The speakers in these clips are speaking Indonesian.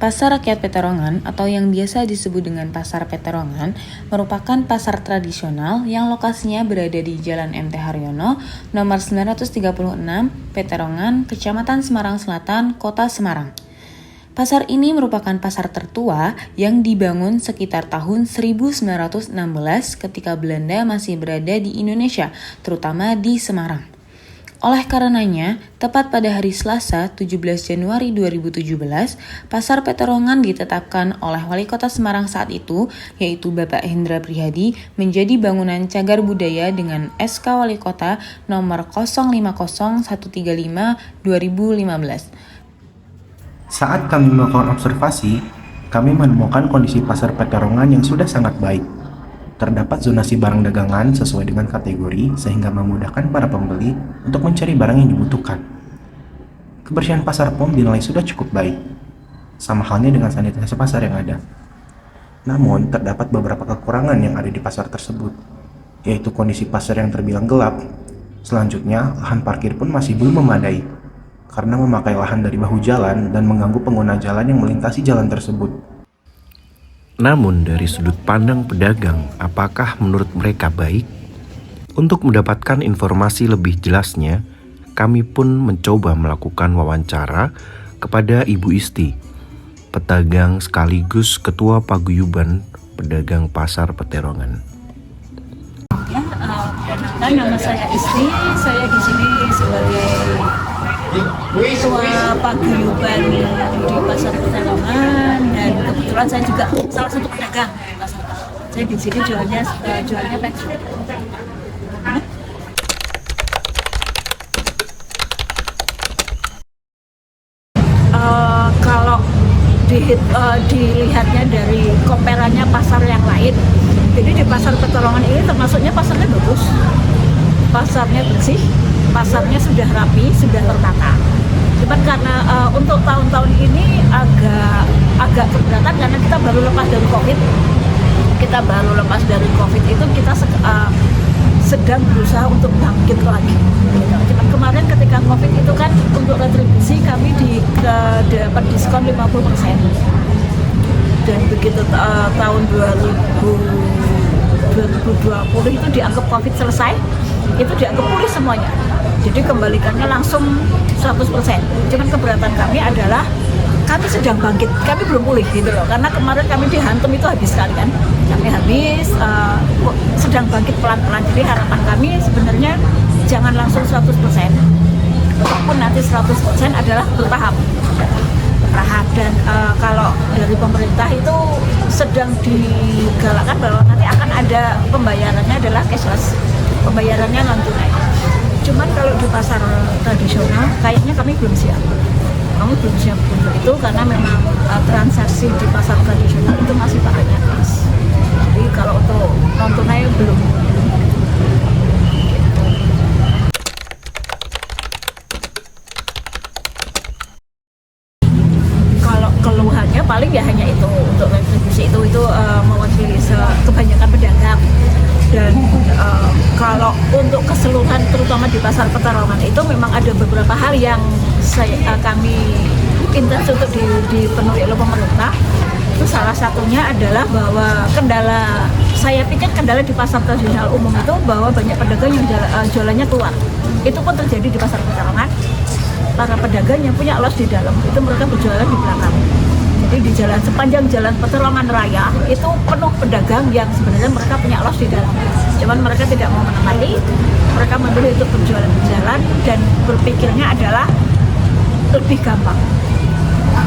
Pasar Rakyat Peterongan atau yang biasa disebut dengan Pasar Peterongan merupakan pasar tradisional yang lokasinya berada di Jalan MT Haryono, nomor 936, Peterongan, Kecamatan Semarang Selatan, Kota Semarang. Pasar ini merupakan pasar tertua yang dibangun sekitar tahun 1916 ketika Belanda masih berada di Indonesia, terutama di Semarang. Oleh karenanya, tepat pada hari Selasa 17 Januari 2017, Pasar Peterongan ditetapkan oleh Wali Kota Semarang saat itu, yaitu Bapak Hendra Prihadi, menjadi bangunan cagar budaya dengan SK Wali Kota nomor 050135/2015. Saat kami melakukan observasi, kami menemukan kondisi Pasar Peterongan yang sudah sangat baik. Terdapat zonasi barang dagangan sesuai dengan kategori sehingga memudahkan para pembeli untuk mencari barang yang dibutuhkan. Kebersihan pasar pun dinilai sudah cukup baik, sama halnya dengan sanitasi pasar yang ada. Namun, terdapat beberapa kekurangan yang ada di pasar tersebut, yaitu kondisi pasar yang terbilang gelap. Selanjutnya, lahan parkir pun masih belum memadai, karena memakai lahan dari bahu jalan dan mengganggu pengguna jalan yang melintasi jalan tersebut. Namun dari sudut pandang pedagang, apakah menurut mereka baik? Untuk mendapatkan informasi lebih jelasnya, kami pun mencoba melakukan wawancara kepada Ibu Isti, pedagang sekaligus Ketua Paguyuban Pedagang Pasar Peterongan. Nama saya Isti, saya di sini sebagai Ketua Paguyuban di Pasar Peterongan, dan kebetulan saya juga salah satu pedagang di pasar. Saya di sini jualnya pensil. Kalau dilihatnya dari komperannya pasar yang lain, jadi di Pasar Peterongan ini termasuknya pasarnya bagus, pasarnya bersih, pasarnya sudah rapi, sudah tertata. Cuman karena untuk tahun-tahun ini agak keberatan karena kita baru lepas dari COVID. Itu kita sedang berusaha untuk bangkit lagi. Gitu. Cuman kemarin ketika COVID itu kan untuk retribusi kami dapat diskon 50%. Dan begitu tahun 2020 itu dianggap COVID selesai, itu dianggap pulih semuanya. Jadi kembalikannya langsung 100%. Cuman keberatan kami adalah kami sedang bangkit, kami belum pulih gitu loh. Karena kemarin kami dihantam itu habis sekali kan. Kami habis, sedang bangkit pelan-pelan. Jadi harapan kami sebenarnya jangan langsung 100%. Walaupun nanti 100% adalah bertahap. Dan kalau dari pemerintah itu sedang digalakkan bahwa nanti akan ada pembayarannya adalah cashless, pembayarannya non tunai. Cuman kalau di pasar tradisional kayaknya kami belum siap untuk itu karena memang transaksi di pasar tradisional itu masih pakainya cash. Jadi kalau untuk non tunai belum. Keluhannya paling ya hanya itu, untuk retribusi itu mewakili kebanyakan pedagang. Dan kalau untuk keseluruhan terutama di Pasar Peterongan itu memang ada beberapa hal yang kami intens untuk dipenuhi oleh pemerintah. Itu salah satunya adalah bahwa saya pikir kendala di pasar tradisional umum itu bahwa banyak pedagang yang jualannya keluar. Itu pun terjadi di Pasar Peterongan. Para pedagang yang punya los di dalam itu mereka berjualan di belakang. Jadi di sepanjang jalan Peterongan Raya itu penuh pedagang yang sebenarnya mereka punya los di dalam. Cuman mereka tidak mau menempati, mereka memilih untuk berjualan di jalan dan berpikirnya adalah lebih gampang.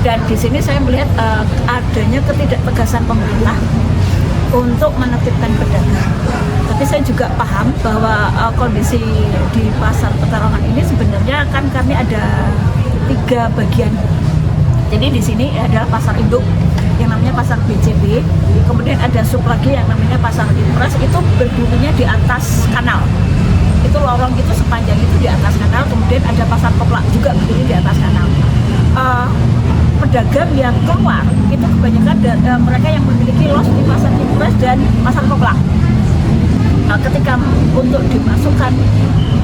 Dan di sini saya melihat adanya ketidaktegasan pemerintah untuk menertibkan pedagang. Tapi saya juga paham bahwa kondisi di Pasar Peterongan ini sebenarnya kan kami ada 3 bagian. Jadi di sini adalah pasar induk yang namanya pasar BCB, kemudian ada sub lagi yang namanya pasar impres, itu berdirinya di atas kanal. Itu lorong itu sepanjang itu di atas kanal, kemudian ada pasar koplak juga berdiri di atas kanal. Pedagang yang keluar itu kebanyakan mereka yang memiliki los di pasar impres dan pasar koplak. Ketika untuk dimasukkan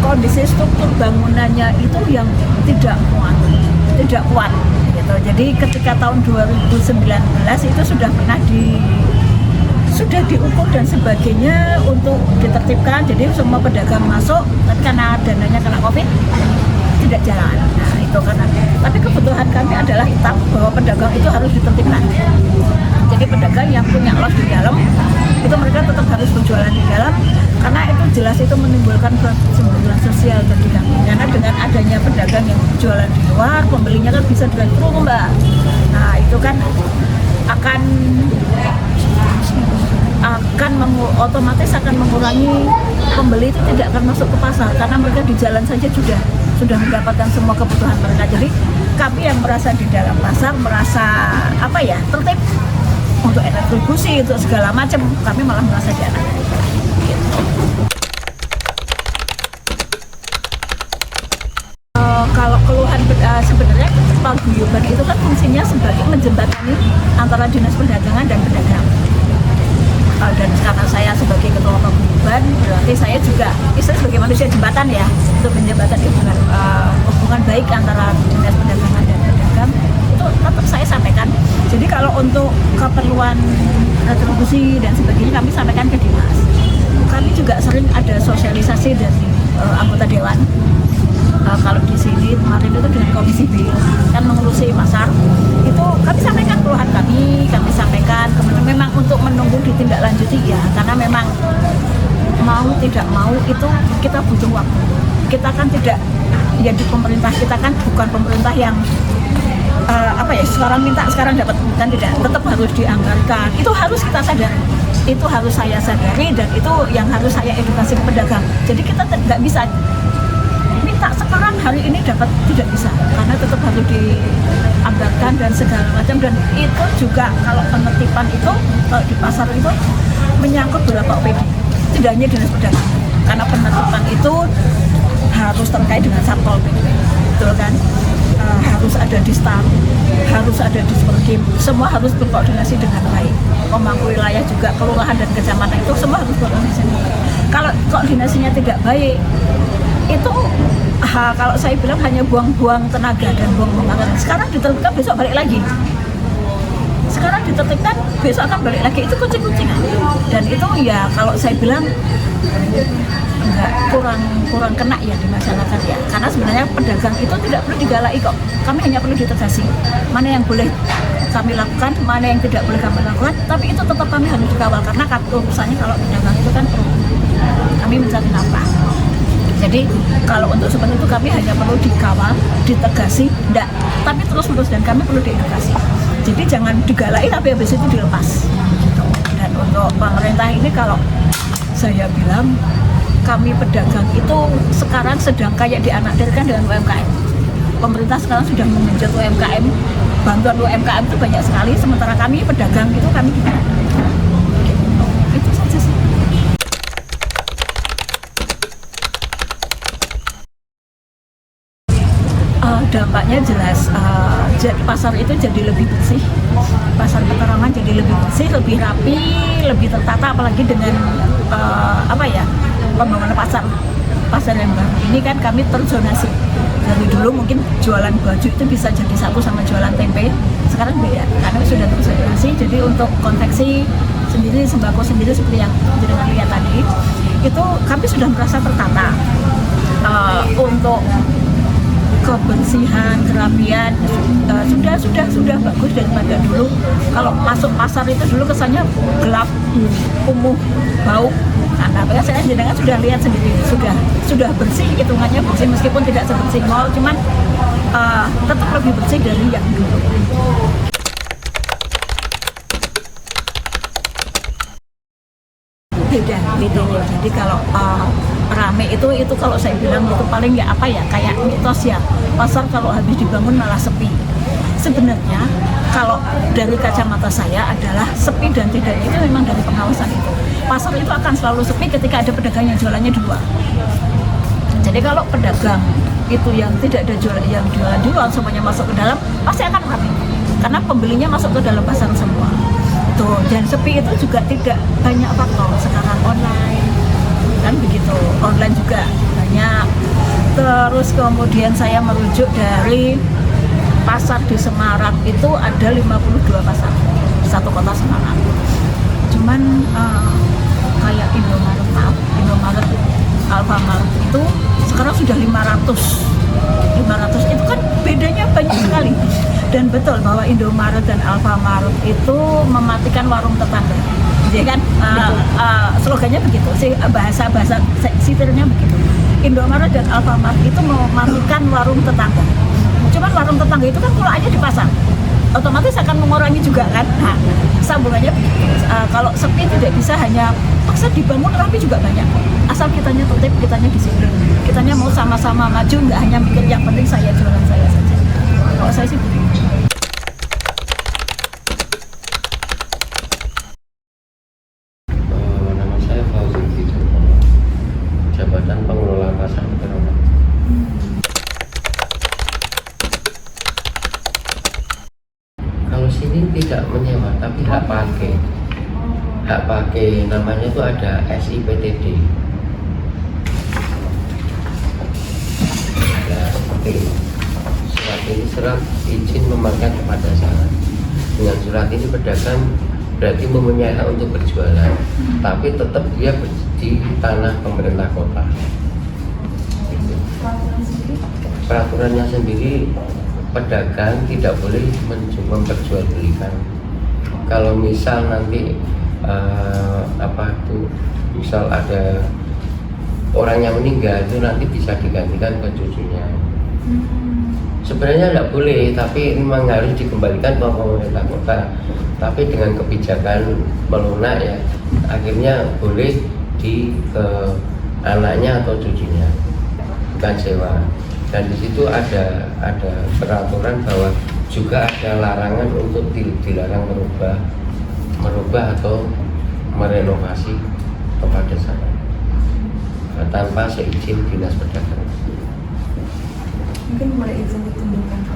kondisi struktur bangunannya itu yang tidak kuat gitu. gitu. Jadi ketika tahun 2019 itu sudah pernah sudah diukur dan sebagainya untuk ditertibkan. Jadi semua pedagang masuk, tapi karena dananya kena COVID tidak jalan. Nah itu karena, tapi kebutuhan kami adalah tetap bahwa pedagang itu harus ditertibkan. Jadi pedagang yang punya los di dalam itu mereka tetap harus berjualan di dalam, karena itu jelas itu menimbulkan kesembuhan sosial bagi kami. Karena dengan adanya pedagang yang jualan di luar, pembelinya kan bisa drive-thru, Mbak. Nah itu kan otomatis akan mengurangi pembeli itu tidak akan masuk ke pasar, karena mereka di jalan saja sudah mendapatkan semua kebutuhan mereka. Jadi kami yang merasa di dalam pasar merasa tertib untuk retribusi, untuk segala macam, kami malah merasa di atas. Gitu. Kalau keluhan sebenarnya paguyuban itu kan fungsinya sebagai menjembatani antara dinas perdagangan dan pedagang. Dan karena saya sebagai ketua paguyuban, berarti saya juga sebagai manusia jembatan ya, untuk menjembatani hubungan baik antara dinas perdagangan dan pedagang, itu tetap saya sampaikan. Jadi kalau untuk keperluan retribusi dan sebagainya kami sampaikan ke dinas. Kami juga sering ada sosialisasi dari anggota dewan. Kalau di sini kemarin itu dengan Komisi B kan mengurusi pasar, itu kami sampaikan keluhan kami sampaikan. Kemudian memang untuk menunggu ditindaklanjuti ya, karena memang mau tidak mau itu kita butuh waktu. Kita kan tidak ya, di pemerintah kita kan bukan pemerintah yang sekarang minta sekarang dapat, kan tidak, tetap harus dianggarkan. Itu harus kita sadari, itu harus saya sadari, dan itu yang harus saya edukasi ke pedagang. Jadi kita tidak bisa minta sekarang hari ini dapat, tidak bisa, karena tetap harus dianggarkan dan segala macam. Dan itu juga kalau penertiban itu kalau di pasar itu menyangkut beberapa OPD, tidak hanya dinas perdagangan, karena penertiban itu harus terkait dengan satpol pp, betul kan? Harus ada di STAR, harus ada di Superkim, semua harus berkoordinasi dengan baik. Pemangku wilayah juga, kelurahan dan kecamatan itu semua harus berkoordinasi. Kalau koordinasinya tidak baik, itu kalau saya bilang hanya buang-buang tenaga dan buang-buang anggaran. Sekarang ditertibkan, besok balik lagi. Sekarang ditertibkan, besok akan balik lagi. Itu kucing-kucingan. Dan itu ya kalau saya bilang kurang kena ya di masyarakat ya. Karena sebenarnya pedagang itu tidak perlu digalai kok. Kami hanya perlu ditegasi. Mana yang boleh kami lakukan, mana yang tidak boleh kami lakukan. Tapi itu tetap kami harus dikawal, karena urusannya kalau pedagang itu kan kami mencari nafkah. Jadi kalau untuk seperti itu kami hanya perlu dikawal, ditegasi, enggak, tapi terus-menerus, dan kami perlu diedukasi. Jadi jangan digalai tapi habis itu dilepas. Gitu. Dan untuk pemerintah ini kalau saya bilang, kami pedagang itu sekarang sedang kayak dianakdirkan dengan UMKM. Pemerintah sekarang sudah mengenjot UMKM, bantuan UMKM itu banyak sekali, sementara kami pedagang itu kami tidak. Itu saja sih. Dampaknya jelas, pasar itu jadi lebih bersih, pasar Peterongan jadi lebih bersih, lebih rapi, lebih tertata, apalagi dengan pembangunan pasar yang baru. Ini kan kami terzonasi. Dari dulu mungkin jualan baju itu bisa jadi satu sama jualan tempe, sekarang beda karena sudah terzonasi. Jadi untuk konveksi sendiri, sembako sendiri seperti yang jenengan lihat tadi, itu kami sudah merasa tertata. Untuk kebersihan, kerapian sudah bagus daripada dulu. Kalau masuk pasar itu dulu kesannya gelap, kumuh, bau. Nah, saya jenengan sudah lihat sendiri, sudah bersih, hitungannya bersih meskipun tidak sebersih mall, cuman tetap lebih bersih dari yang dulu. Beda. Jadi kalau rame itu kalau saya bilang itu paling kayak mitos ya, pasar kalau habis dibangun malah sepi. Sebenarnya kalau dari kacamata saya adalah sepi dan tidaknya itu memang dari pengawasan itu. Pasar itu akan selalu sepi ketika ada pedagang yang jualannya di luar. Jadi kalau pedagang itu yang tidak ada jualan di luar semuanya masuk ke dalam, pasti akan ramai karena pembelinya masuk ke dalam pasar semua. Tuh, dan sepi itu juga tidak banyak faktor. Sekarang online kan begitu, online juga banyak. Terus kemudian saya merujuk dari pasar di Semarang itu ada 52 pasar di satu kota Semarang. Cuman kayak Indomaret, Alfamart itu sekarang sudah 500 itu kan bedanya banyak sekali. Dan betul bahwa Indomaret dan Alfamart itu mematikan warung tetangga, ya kan? Slogannya begitu, bahasa sitirnya begitu. Indomaret dan Alfamart itu mematikan warung tetangga. Cuman warung tetangga itu kan kelolaannya di pasar, otomatis akan mengurangi juga kan. Nah, sambungannya begitu. Kalau sepi tidak bisa hanya paksa dibangun, rapi juga banyak. Asal kitanya tertib, kitanya disiplin, kitanya mau sama-sama maju, nggak hanya mikir yang penting saya jualan saya saja. Kalau saya sih begitu. Nama saya Fauzi Wijoyo, jabatan pengelola pasar Peterongan. Kalau sini tidak menyewa, tapi hak pakai. Hak pakai namanya itu ada SIPTD. Nah, seperti surat ini surat izin memakai kepada saya. Dengan surat ini pedagang berarti mempunyai hak untuk berjualan, tapi tetap dia di tanah pemerintah kota. Peraturannya sendiri, pedagang tidak boleh memperjualbelikan. Kalau misal nanti misal ada orang yang meninggal, itu nanti bisa digantikan ke cucunya. Sebenarnya tidak boleh, tapi memang harus dikembalikan ke pemerintah kota. Tapi dengan kebijakan melunak ya, akhirnya boleh ke anaknya atau cucunya, bukan sewa. Dan di situ ada peraturan bahwa juga ada larangan untuk dilarang merubah atau merenovasi tempat desa tanpa seizin dinas perdagangan. Mungkin boleh izin ditunjukkan ke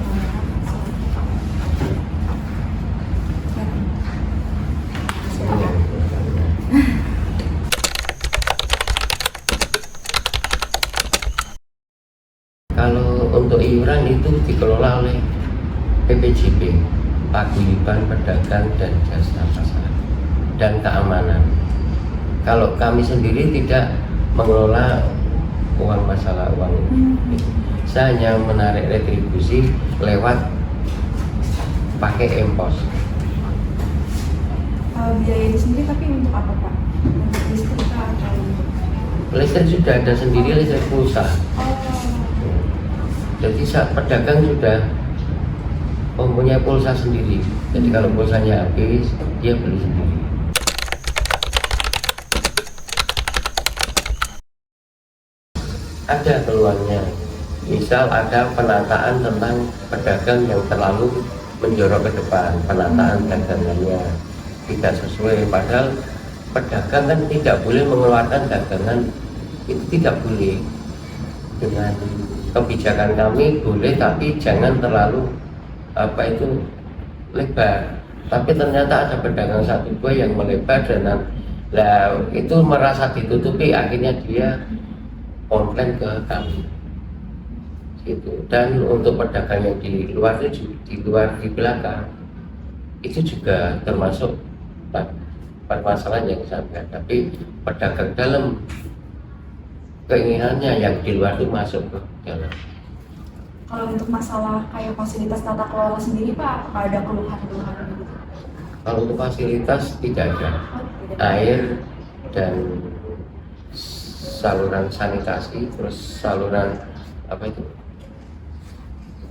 Kalau untuk iuran itu dikelola oleh PPJP, Paguyuban Pedagang dan Jasa Pasar dan Keamanan. Kalau kami sendiri tidak mengelola masalah uang itu. Saya hanya menarik retribusi lewat pakai empos. biaya itu sendiri tapi untuk apa Pak? Untuk listrik atau untuk? Listrik sudah ada sendiri, listrik pulsa. Jadi pedagang sudah mempunyai pulsa sendiri. Jadi kalau pulsanya habis, dia beli sendiri. Ada keluarnya. Misal ada penataan tentang pedagang yang terlalu menjorok ke depan, penataan dagangannya tidak sesuai. Padahal pedagang kan tidak boleh mengeluarkan dagangan, itu tidak boleh. Dengan kebijakan kami boleh, tapi jangan terlalu lebar. Tapi ternyata ada pedagang satu dua yang melebar dan itu merasa ditutupi, akhirnya dia komplain ke kami. Gitu. Dan untuk pedagang yang di luar di belakang itu juga termasuk permasalahan yang saya hadapi. Pedagang dalam keinginannya yang di luar itu masuk ke dalam. Kalau untuk masalah kayak fasilitas tata kelola sendiri Pak, apakah ada keluhan-keluhan gitu? Kalau untuk fasilitas tidak ada. Air dan saluran sanitasi, terus saluran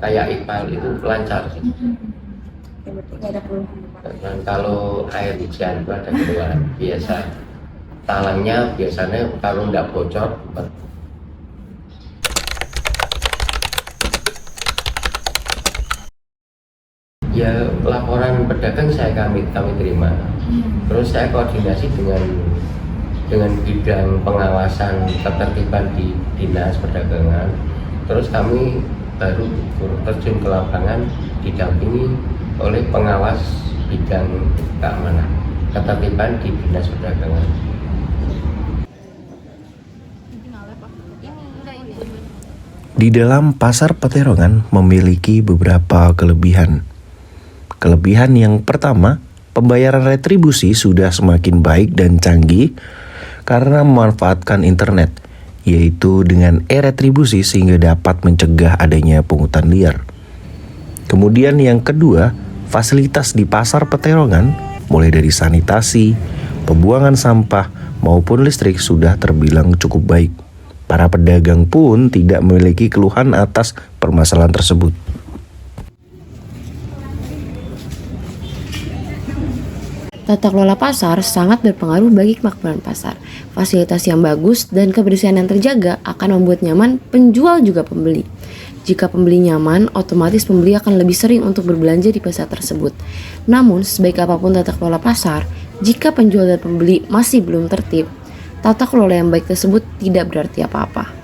kayak IPAL itu lancar sih. Tidak ada keluhan Pak. Dan kalau air hujan itu ada keluhan biasa. Talangnya biasanya kalau nggak bocor, ya laporan pedagang kami terima. Terus saya koordinasi dengan bidang pengawasan ketertiban di dinas perdagangan. Terus kami baru terjun ke lapangan didampingi oleh pengawas bidang keamanan ketertiban di dinas perdagangan. Di dalam pasar Peterongan memiliki beberapa kelebihan. Kelebihan yang pertama, pembayaran retribusi sudah semakin baik dan canggih karena memanfaatkan internet, yaitu dengan e-retribusi sehingga dapat mencegah adanya pungutan liar. Kemudian yang kedua, fasilitas di pasar Peterongan mulai dari sanitasi, pembuangan sampah maupun listrik sudah terbilang cukup baik. Para pedagang pun tidak memiliki keluhan atas permasalahan tersebut. Tata kelola pasar sangat berpengaruh bagi kemakmuran pasar. Fasilitas yang bagus dan kebersihan yang terjaga akan membuat nyaman penjual juga pembeli. Jika pembeli nyaman, otomatis pembeli akan lebih sering untuk berbelanja di pasar tersebut. Namun, sebaik apapun tata kelola pasar, jika penjual dan pembeli masih belum tertib, tata kelola yang baik tersebut tidak berarti apa-apa.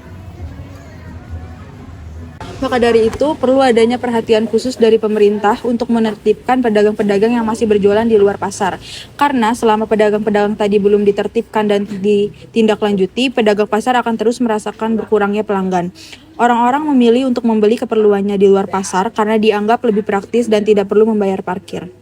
Maka dari itu, perlu adanya perhatian khusus dari pemerintah untuk menertibkan pedagang-pedagang yang masih berjualan di luar pasar. Karena selama pedagang-pedagang tadi belum ditertibkan dan ditindaklanjuti, pedagang pasar akan terus merasakan berkurangnya pelanggan. Orang-orang memilih untuk membeli keperluannya di luar pasar karena dianggap lebih praktis dan tidak perlu membayar parkir.